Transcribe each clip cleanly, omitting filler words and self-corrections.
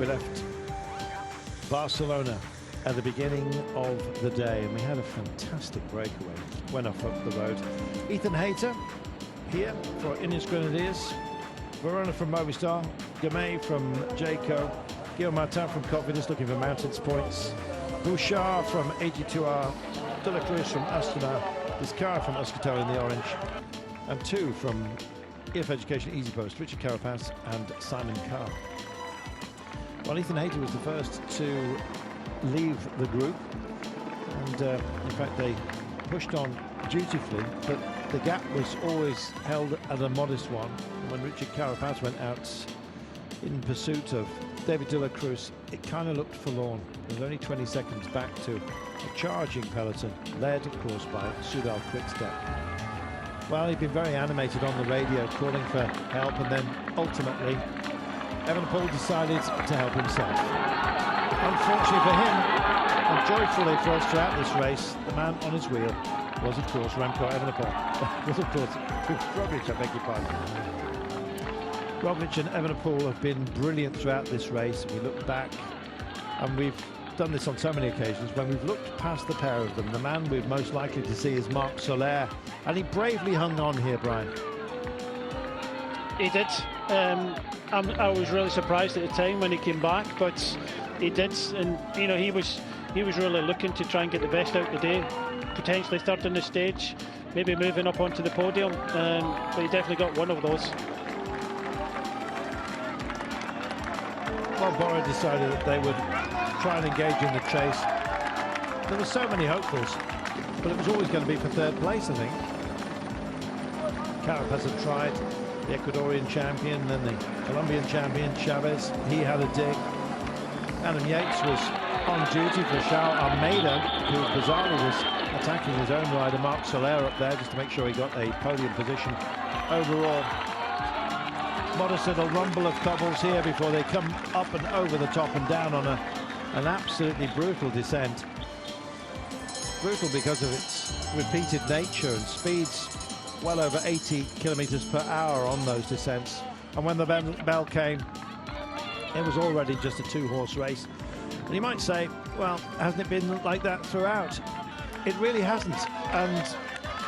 We left Barcelona at the beginning of the day, and we had a fantastic breakaway. Went off up the road. Ethan Hayter here for Ineos Grenadiers. Verona from Movistar. Gamay from Jayco. Guillaume Martin from Cofidis looking for mountains points. Bouchard from AG2R. De la Cruz from Astana. Vizcarra from Euskaltel in the orange. And two from EF Education Easy Post, Richard Carapaz and Simon Carr. Well, Ethan Hayter was the first to leave the group, and in fact they pushed on dutifully, but the gap was always held at a modest one. When Richard Carapaz went out in pursuit of David de la Cruz, it kind of looked forlorn. There was only 20 seconds back to a charging peloton, led of course by Soudal Quickstep. Well, he'd been very animated on the radio, calling for help, and then ultimately Evenepoel decided to help himself. Unfortunately for him, and joyfully for us throughout this race, the man on his wheel was, of course, Remco Evenepoel. was, of course, Roglic, I beg your pardon. Roglic and Evenepoel have been brilliant throughout this race. We look back, and we've done this on so many occasions, when we've looked past the pair of them, the man we're most likely to see is Marc Soler, and he bravely hung on here, Brian. He did. I was really surprised at the time when he came back, but he did, and you know, he was really looking to try and get the best out of the day, potentially third on the stage, maybe moving up onto the podium, but he definitely got one of those. Well, Bora decided that they would try and engage in the chase. There were so many hopefuls, but it was always going to be for third place, I think. Carapaz had tried, the Ecuadorian champion, then the Colombian champion, Chavez. He had a dig. Adam Yates was on duty for Charles Almeida, who bizarrely was attacking his own rider, Marc Soler, up there, just to make sure he got a podium position overall. Modest little rumble of cobbles here before they come up and over the top and down on an absolutely brutal descent. Brutal because of its repeated nature and speeds well over 80 kilometers per hour on those descents. And when the bell came, it was already just a two-horse race. And you might say, well, hasn't it been like that throughout? It really hasn't. And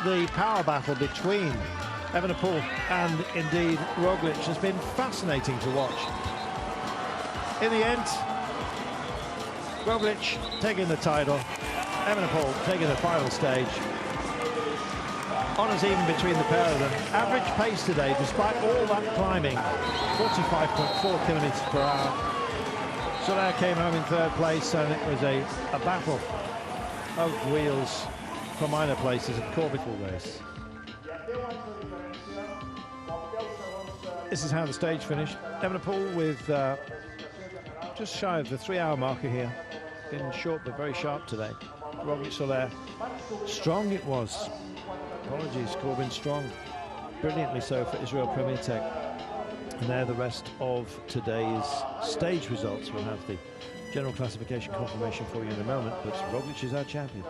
the power battle between Evenepoel and indeed Roglic has been fascinating to watch. In the end, Roglic taking the title, Evenepoel taking the final stage. Honours even between the pair of them. Average pace today, despite all that climbing, 45.4 kilometers per hour. Soler came home in third place, and it was a battle of wheels for minor places at Corbettle race. This is how the stage finished. Evenepoel with just shy of the 3-hour marker here. Been short but very sharp today. Roglic, Soler, strong it was. Apologies, Corbin Strong. Brilliantly so for Israel Premier Tech. And there the rest of today's stage results. We'll have the general classification confirmation for you in a moment, but Roglic is our champion.